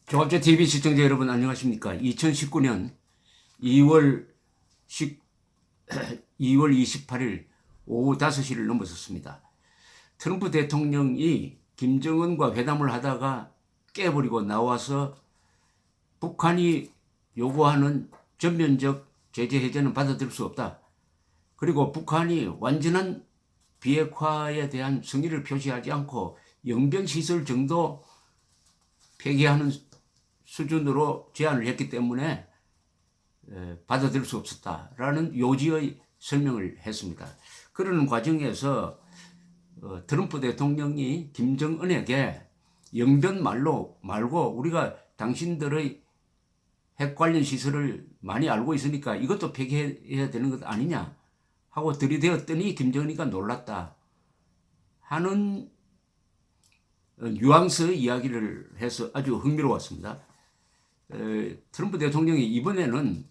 조합제 TV 시청자 여러분 안녕하십니까? 2019년 2월 28일 오후 5시를 넘어섰습니다. 트럼프 대통령이 김정은과 회담을 하다가 깨버리고 나와서 북한이 요구하는 전면적 제재 해제는 받아들일 수 없다. 그리고 북한이 완전한 비핵화에 대한 승리를 표시하지 않고 영변시설 정도 폐기하는 수준으로 제안을 했기 때문에 받아들일 수 없었다라는 요지의 설명을 했습니다. 그러는 과정에서 트럼프 대통령이 김정은에게 영변 말고 우리가 당신들의 핵 관련 시설을 많이 알고 있으니까 이것도 폐기해야 되는 것 아니냐 하고 들이대었더니 김정은이가 놀랐다 하는 뉘앙스의 이야기를 해서 아주 흥미로웠습니다. 트럼프 대통령이 이번에는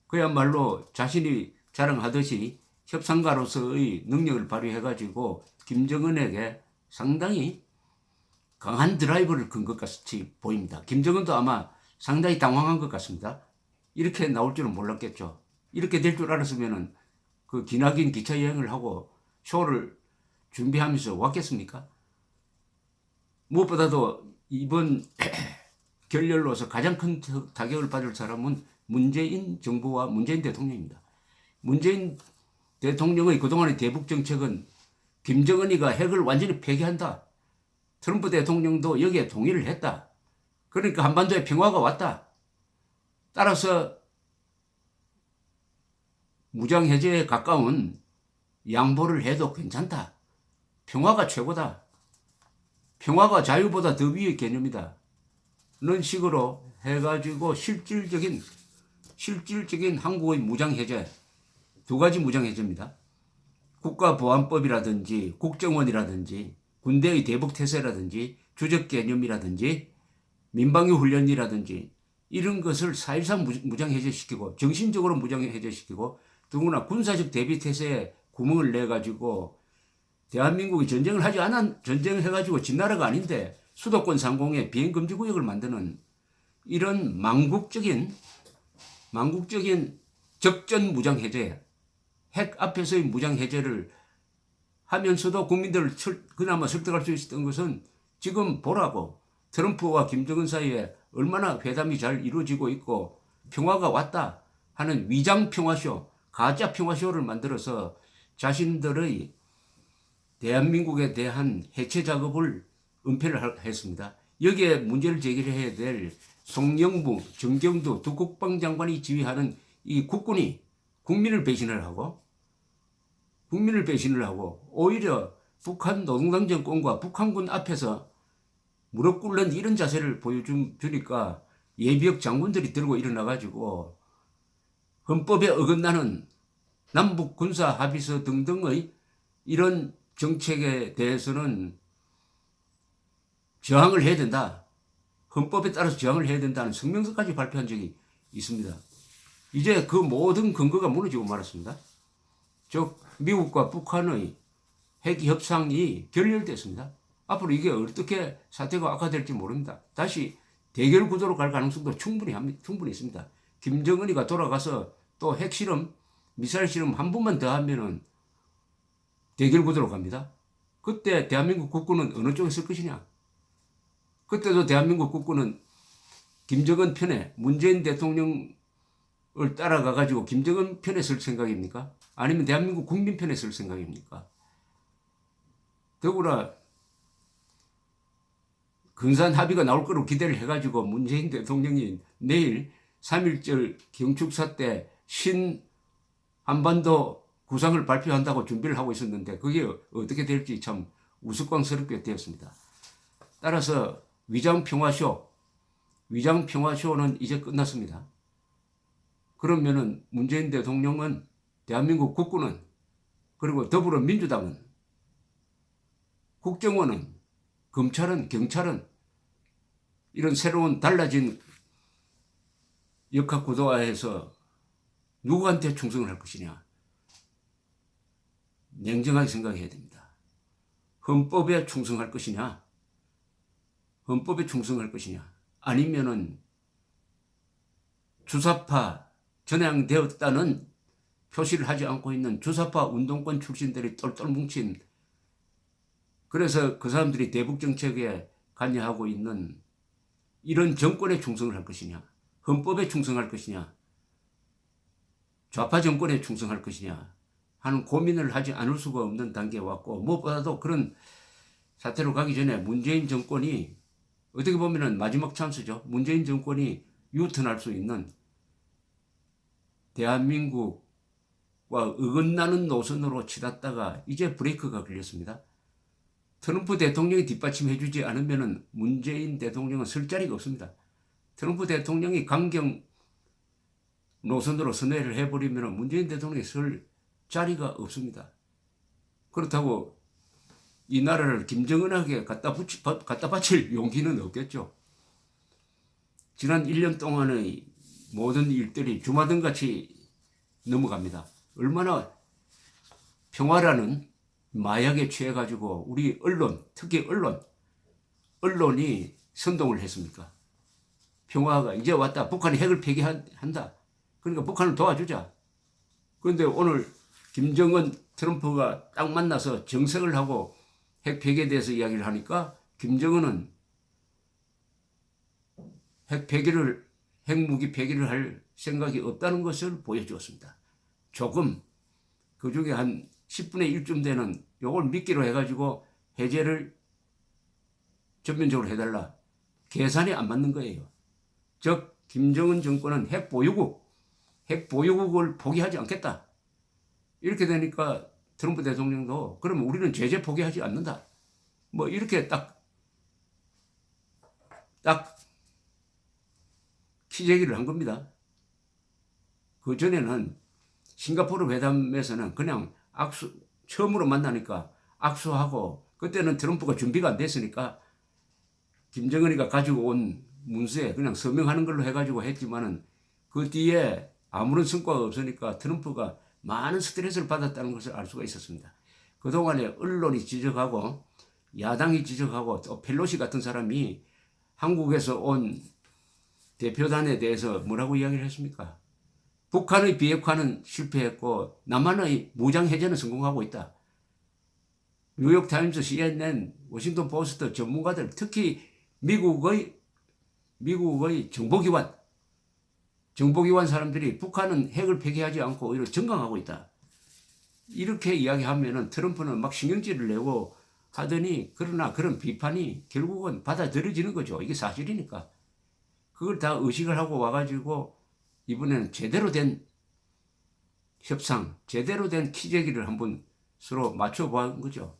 그야말로 자신이 자랑하듯이 협상가로서의 능력을 발휘해가지고 김정은에게 상당히 강한 드라이브를 건 것 같이 보입니다. 김정은도 아마 상당히 당황한 것 같습니다. 이렇게 나올 줄은 몰랐겠죠. 이렇게 될 줄 알았으면은 그 기나긴 기차 여행을 하고 쇼를 준비하면서 왔겠습니까? 무엇보다도 이번 결렬로서 가장 큰 타격을 받을 사람은 문재인 정부와 문재인 대통령입니다. 문재인 대통령의 그동안의 대북 정책은 김정은이가 핵을 완전히 폐기한다. 트럼프 대통령도 여기에 동의를 했다. 그러니까 한반도에 평화가 왔다. 따라서 무장해제에 가까운 양보를 해도 괜찮다. 평화가 최고다. 평화가 자유보다 더 위의 개념이다. 는 식으로 해가지고 실질적인 한국의 무장해제, 두 가지 무장해제입니다. 국가보안법이라든지 국정원이라든지 군대의 대북태세라든지 주적개념이라든지 민방위 훈련이라든지 이런 것을 사실상 무장해제시키고 정신적으로 무장해제시키고 더구나 군사적 대비태세에 구멍을 내가지고 대한민국이 전쟁을 하지 않은 전쟁을 해가지고 진 나라가 아닌데 수도권 상공에 비행금지구역을 만드는 이런 망국적인 적전 무장해제, 핵 앞에서의 무장해제를 하면서도 국민들을 그나마 설득할 수 있었던 것은 지금 보라고 트럼프와 김정은 사이에 얼마나 회담이 잘 이루어지고 있고 평화가 왔다 하는 위장 평화쇼, 가짜 평화쇼를 만들어서 자신들의 대한민국에 대한 해체 작업을 은폐를 했습니다. 여기에 문제를 제기해야 될 송영무, 정경두 두 국방장관이 지휘하는 이 국군이 국민을 배신을 하고 오히려 북한 노동당 정권과 북한군 앞에서 무릎 꿇는 이런 자세를 보여주니까 예비역 장군들이 들고 일어나가지고 헌법에 어긋나는 남북 군사 합의서 등등의 이런 정책에 대해서는 저항을 해야 된다. 헌법에 따라서 저항을 해야 된다는 성명서까지 발표한 적이 있습니다. 이제 그 모든 근거가 무너지고 말았습니다. 즉 미국과 북한의 핵 협상이 결렬됐습니다. 앞으로 이게 어떻게 사태가 악화될지 모릅니다. 다시 대결 구도로 갈 가능성도 충분히 있습니다. 김정은이가 돌아가서 또 핵실험, 미사일 실험 한 번만 더 하면은 대결 구도로 갑니다. 그때 대한민국 국군은 어느 쪽에 설 것이냐? 그때도 대한민국 국군은 김정은 편에 문재인 대통령을 따라가가지고 김정은 편에 설 생각입니까? 아니면 대한민국 국민 편에 설 생각입니까? 더구나 근사한 합의가 나올 거로 기대를 해가지고 문재인 대통령이 내일 3.1절 경축사 때 한반도 구상을 발표한다고 준비를 하고 있었는데 그게 어떻게 될지 참 우스꽝스럽게 되었습니다. 따라서 위장평화쇼는 이제 끝났습니다. 그러면은 문재인 대통령은 대한민국 국군은 그리고 더불어민주당은 국정원은 검찰은 경찰은 이런 새로운 달라진 역학구도화에서 누구한테 충성을 할 것이냐 냉정하게 생각해야 됩니다. 헌법에 충성할 것이냐 아니면은 주사파 전향되었다는 표시를 하지 않고 있는 주사파 운동권 출신들이 똘똘 뭉친, 그래서 그 사람들이 대북 정책에 관여하고 있는 이런 정권에 충성을 할 것이냐, 헌법에 충성할 것이냐, 좌파 정권에 충성할 것이냐 하는 고민을 하지 않을 수가 없는 단계에 왔고, 무엇보다도 그런 사태로 가기 전에 문재인 정권이 어떻게 보면 마지막 찬스죠. 문재인 정권이 유턴할 수 있는 대한민국과 어긋나는 노선으로 치닫다가 이제 브레이크가 걸렸습니다. 트럼프 대통령이 뒷받침해주지 않으면 문재인 대통령은 설 자리가 없습니다. 트럼프 대통령이 강경 노선으로 선회를 해버리면 문재인 대통령이 설 자리가 없습니다. 그렇다고 이 나라를 김정은에게 갖다 바칠 용기는 없겠죠. 지난 1년 동안의 모든 일들이 주마등같이 넘어갑니다. 얼마나 평화라는 마약에 취해가지고 우리 언론, 특히 언론이 선동을 했습니까? 평화가 이제 왔다. 북한이 핵을 폐기한다. 그러니까 북한을 도와주자. 그런데 오늘 김정은 트럼프가 딱 만나서 정색을 하고 핵 폐기에 대해서 이야기를 하니까 김정은은 핵무기 폐기를 할 생각이 없다는 것을 보여주었습니다. 조금 그 중에 한 10분의 1쯤 되는 요걸 미끼로 해가지고 해제를 전면적으로 해달라. 계산이 안 맞는 거예요. 즉 김정은 정권은 핵 보유국을 포기하지 않겠다. 이렇게 되니까 트럼프 대통령도 그러면 우리는 제재 포기하지 않는다. 뭐 이렇게 딱 키재기를 한 겁니다. 그 전에는 싱가포르 회담에서는 그냥 처음으로 만나니까 악수하고, 그때는 트럼프가 준비가 안 됐으니까 김정은이가 가지고 온 문서에 그냥 서명하는 걸로 해가지고 했지만은 그 뒤에 아무런 성과가 없으니까 트럼프가 많은 스트레스를 받았다는 것을 알 수가 있었습니다. 그동안에 언론이 지적하고 야당이 지적하고 또 펠로시 같은 사람이 한국에서 온 대표단에 대해서 뭐라고 이야기를 했습니까? 북한의 비핵화는 실패했고 남한의 무장해제는 성공하고 있다. 뉴욕타임스, CNN, 워싱턴 포스트 전문가들, 특히 미국의 정보기관 사람들이 북한은 핵을 폐기하지 않고 오히려 증강하고 있다. 이렇게 이야기하면은 트럼프는 막 신경질을 내고 하더니, 그러나 그런 비판이 결국은 받아들여지는 거죠. 이게 사실이니까. 그걸 다 의식을 하고 와가지고 이번에는 제대로 된 협상, 제대로 된 키재기를 한번 서로 맞춰보는 거죠.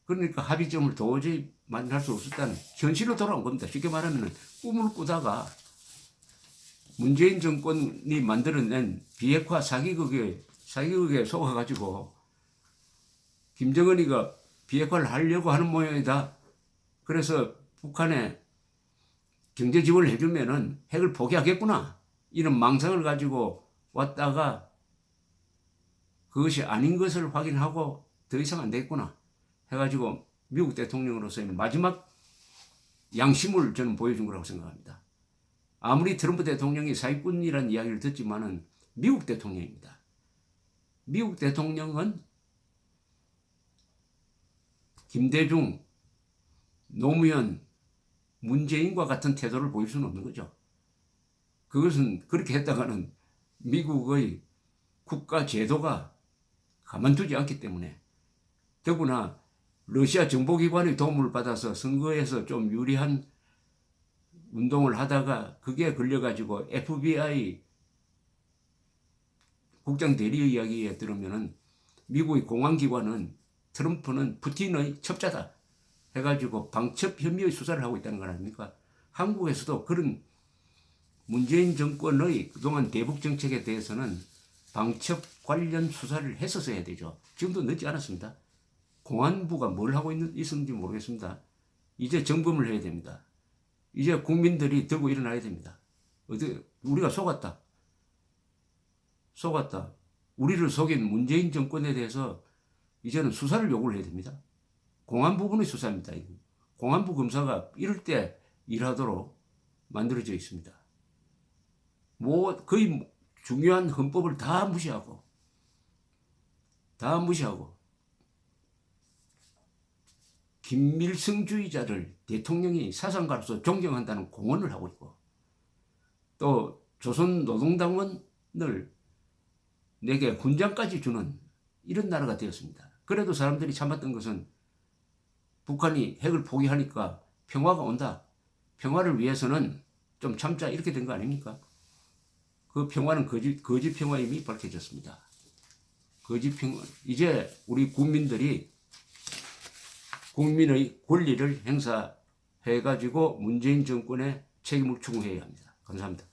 그러니까 합의점을 도저히 만날 수 없었다는 현실로 돌아온 겁니다. 쉽게 말하면 꿈을 꾸다가 문재인 정권이 만들어낸 비핵화 사기극에 속아가지고 김정은이가 비핵화를 하려고 하는 모양이다. 그래서 북한에 경제 지원을 해주면은 핵을 포기하겠구나. 이런 망상을 가지고 왔다가 그것이 아닌 것을 확인하고 더 이상 안 되겠구나 해가지고 미국 대통령으로서의 마지막 양심을 저는 보여준 거라고 생각합니다. 아무리 트럼프 대통령이 사기꾼이라는 이야기를 듣지만은 미국 대통령입니다. 미국 대통령은 김대중, 노무현, 문재인과 같은 태도를 보일 수는 없는 거죠. 그것은 그렇게 했다가는 미국의 국가 제도가 가만두지 않기 때문에, 더구나 러시아 정보기관의 도움을 받아서 선거에서 좀 유리한 운동을 하다가 그게 걸려가지고 FBI 국장 대리 이야기에 들으면은 미국의 공안기관은 트럼프는 푸틴의 첩자다 해가지고 방첩 혐의의 수사를 하고 있다는 거 아닙니까? 한국에서도 그런 문재인 정권의 그동안 대북 정책에 대해서는 방첩 관련 수사를 했었어야 되죠. 지금도 늦지 않았습니다. 공안부가 뭘 하고 있었는지 모르겠습니다. 이제 점검을 해야 됩니다. 이제 국민들이 들고 일어나야 됩니다. 우리가 속았다. 우리를 속인 문재인 정권에 대해서 이제는 수사를 요구를 해야 됩니다. 공안부분의 수사입니다. 공안부 검사가 이럴 때 일하도록 만들어져 있습니다. 거의 중요한 헌법을 다 무시하고 김일성주의자를 대통령이 사상가로서 존경한다는 공언을 하고 있고 또 조선노동당원을 내게 훈장까지 주는 이런 나라가 되었습니다. 그래도 사람들이 참았던 것은 북한이 핵을 포기하니까 평화가 온다. 평화를 위해서는 좀 참자 이렇게 된 거 아닙니까? 그 평화는 거짓 평화임이 밝혀졌습니다. 거짓 평화. 이제 우리 국민들이 국민의 권리를 행사해가지고 문재인 정권의 책임을 추구해야 합니다. 감사합니다.